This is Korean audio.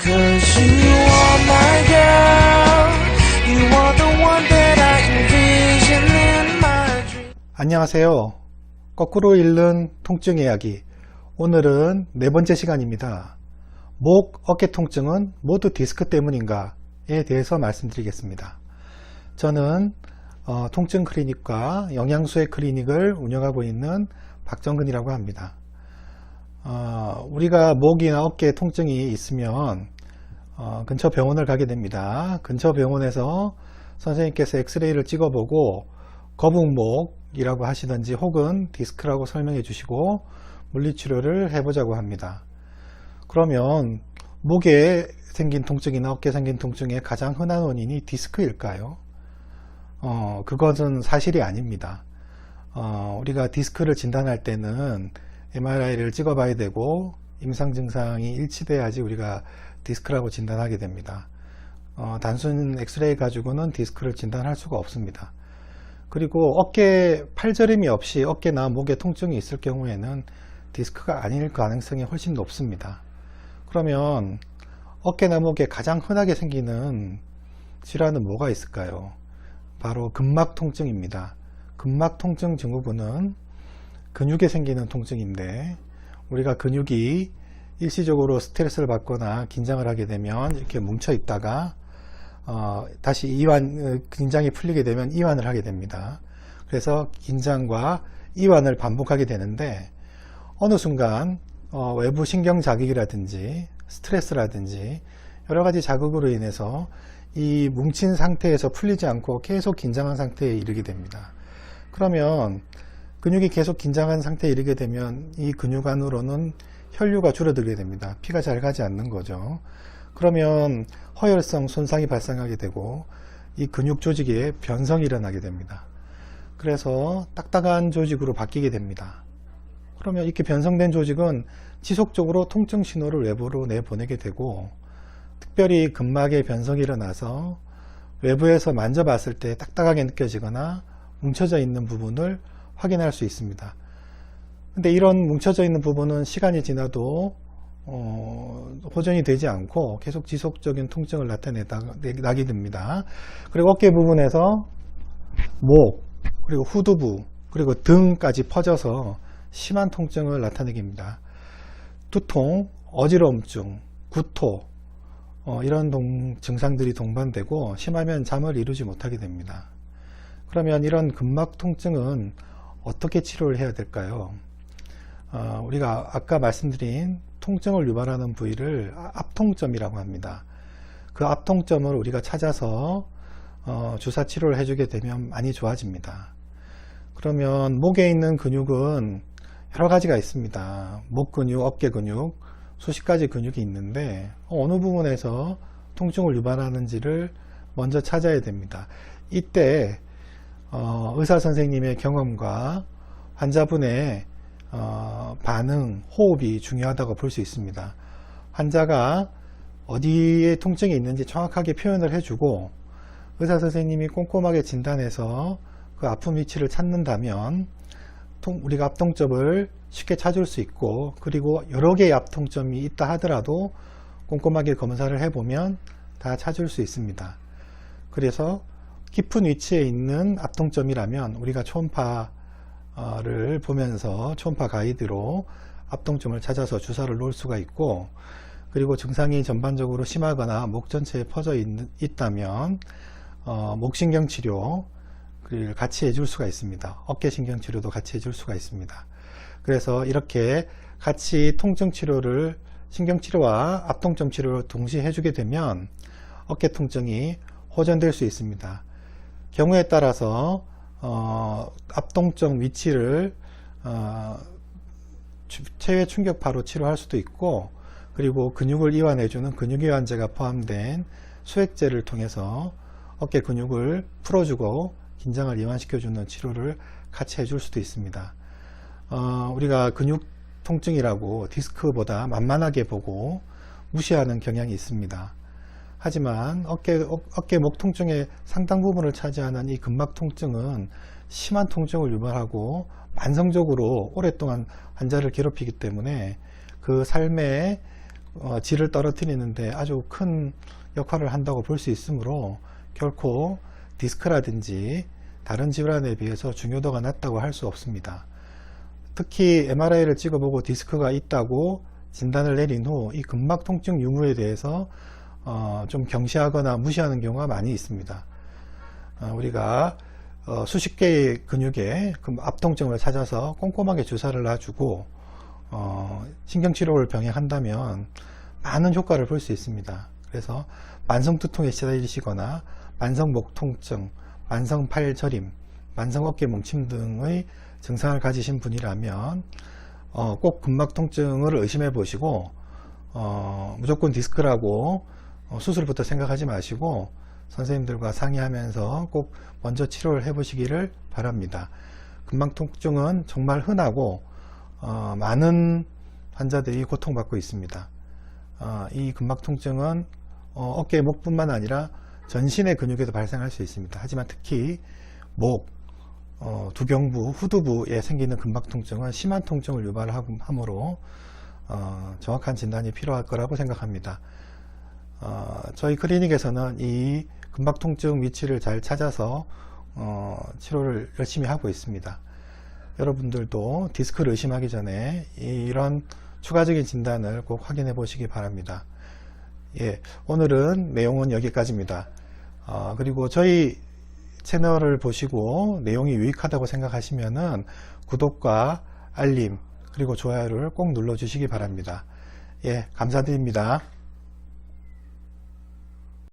'Cause you are my girl. You are the one that I envision in my dream. 안녕하세요. 거꾸로 읽는 통증 이야기. 오늘은 네 번째 시간입니다. 목, 어깨 통증은 모두 디스크 때문인가에 대해서 말씀드리겠습니다. 저는 통증 클리닉과 영양수의 클리닉을 운영하고 있는 박정근이라고 합니다. 우리가 목이나 어깨에 통증이 있으면 근처 병원을 가게 됩니다. 근처 병원에서 선생님께서 엑스레이를 찍어보고 거북목이라고 하시든지 혹은 디스크라고 설명해 주시고 물리치료를 해보자고 합니다. 그러면 목에 생긴 통증이나 어깨에 생긴 통증의 가장 흔한 원인이 디스크일까요? 그것은 사실이 아닙니다. 우리가 디스크를 진단할 때는 MRI를 찍어봐야 되고 임상 증상이 일치돼야지 우리가 디스크라고 진단하게 됩니다. 단순 엑스레이 가지고는 디스크를 진단할 수가 없습니다. 그리고 어깨에 팔저림이 없이 어깨나 목에 통증이 있을 경우에는 디스크가 아닐 가능성이 훨씬 높습니다. 그러면 어깨나 목에 가장 흔하게 생기는 질환은 뭐가 있을까요? 바로 근막 통증입니다. 근막 통증 증후군은 근육에 생기는 통증인데, 우리가 근육이 일시적으로 스트레스를 받거나 긴장을 하게 되면 이렇게 뭉쳐 있다가 다시 긴장이 풀리게 되면 이완을 하게 됩니다. 그래서 긴장과 이완을 반복하게 되는데, 어느 순간 외부 신경 자극이라든지 스트레스라든지 여러 가지 자극으로 인해서 이 뭉친 상태에서 풀리지 않고 계속 긴장한 상태에 이르게 됩니다. 그러면 근육이 계속 긴장한 상태에 이르게 되면 이 근육 안으로는 혈류가 줄어들게 됩니다. 피가 잘 가지 않는 거죠. 그러면 허혈성 손상이 발생하게 되고 이 근육 조직에 변성이 일어나게 됩니다. 그래서 딱딱한 조직으로 바뀌게 됩니다. 그러면 이렇게 변성된 조직은 지속적으로 통증 신호를 외부로 내보내게 되고, 특별히 근막에 변성이 일어나서 외부에서 만져봤을 때 딱딱하게 느껴지거나 뭉쳐져 있는 부분을 확인할 수 있습니다. 근데 이런 뭉쳐져 있는 부분은 시간이 지나도 호전이 되지 않고 계속 지속적인 통증을 나게 됩니다. 그리고 어깨 부분에서 목, 그리고 후두부, 그리고 등까지 퍼져서 심한 통증을 나타내게 합니다. 두통, 어지러움증, 구토, 이런 증상들이 동반되고 심하면 잠을 이루지 못하게 됩니다. 그러면 이런 근막 통증은 어떻게 치료를 해야 될까요? 우리가 아까 말씀드린 통증을 유발하는 부위를 압통점이라고 합니다. 그 압통점을 우리가 찾아서 주사 치료를 해주게 되면 많이 좋아집니다. 그러면 목에 있는 근육은 여러 가지가 있습니다. 목 근육, 어깨 근육, 수십 가지 근육이 있는데 어느 부분에서 통증을 유발하는지를 먼저 찾아야 됩니다. 이때 의사 선생님의 경험과 환자분의 반응, 호흡이 중요하다고 볼 수 있습니다. 환자가 어디에 통증이 있는지 정확하게 표현을 해주고 의사 선생님이 꼼꼼하게 진단해서 그 아픔 위치를 찾는다면 우리가 압통점을 쉽게 찾을 수 있고, 그리고 여러 개의 압통점이 있다 하더라도 꼼꼼하게 검사를 해보면 다 찾을 수 있습니다. 그래서 깊은 위치에 있는 압통점이라면 우리가 초음파를 보면서 초음파 가이드로 압통점을 찾아서 주사를 놓을 수가 있고, 그리고 증상이 전반적으로 심하거나 목 전체에 퍼져 있다면 목신경치료 를 같이 해줄 수가 있습니다. 어깨신경치료도 같이 해줄 수가 있습니다. 그래서 이렇게 같이 통증치료를, 신경치료와 압통점 치료를 동시에 해주게 되면 어깨 통증이 호전될 수 있습니다. 경우에 따라서 압통점 위치를 체외 충격파로 치료할 수도 있고, 그리고 근육을 이완해주는 근육이완제가 포함된 수액제를 통해서 어깨 근육을 풀어주고 긴장을 이완시켜주는 치료를 같이 해줄 수도 있습니다. 우리가 근육 통증이라고 디스크보다 만만하게 보고 무시하는 경향이 있습니다. 하지만 어깨 목 통증의 상당 부분을 차지하는 이 근막 통증은 심한 통증을 유발하고 만성적으로 오랫동안 환자를 괴롭히기 때문에 그 삶의 질을 떨어뜨리는데 아주 큰 역할을 한다고 볼 수 있으므로 결코 디스크라든지 다른 질환에 비해서 중요도가 낮다고 할 수 없습니다. 특히 MRI를 찍어보고 디스크가 있다고 진단을 내린 후 이 근막 통증 유무에 대해서 좀 경시하거나 무시하는 경우가 많이 있습니다. 우리가 수십 개의 근육에 압통증을 찾아서 꼼꼼하게 주사를 놔주고 신경치료를 병행한다면 많은 효과를 볼 수 있습니다. 그래서 만성 두통에 시달리시거나 만성 목 통증, 만성 팔 저림, 만성 어깨 뭉침 등의 증상을 가지신 분이라면 꼭 근막 통증을 의심해 보시고 무조건 디스크라고 수술부터 생각하지 마시고 선생님들과 상의하면서 꼭 먼저 치료를 해 보시기를 바랍니다. 근막 통증은 정말 흔하고 많은 환자들이 고통받고 있습니다. 이 근막 통증은 어깨, 목뿐만 아니라 전신의 근육에도 발생할 수 있습니다. 하지만 특히 목, 두경부, 후두부에 생기는 근막 통증은 심한 통증을 유발하므로 정확한 진단이 필요할 거라고 생각합니다. 저희 클리닉에서는 이 근막 통증 위치를 잘 찾아서 치료를 열심히 하고 있습니다. 여러분들도 디스크를 의심하기 전에 이런 추가적인 진단을 꼭 확인해 보시기 바랍니다. 예, 오늘은 내용은 여기까지입니다. 그리고 저희 채널을 보시고 내용이 유익하다고 생각하시면은 구독과 알림 그리고 좋아요를 꼭 눌러 주시기 바랍니다. 예, 감사드립니다.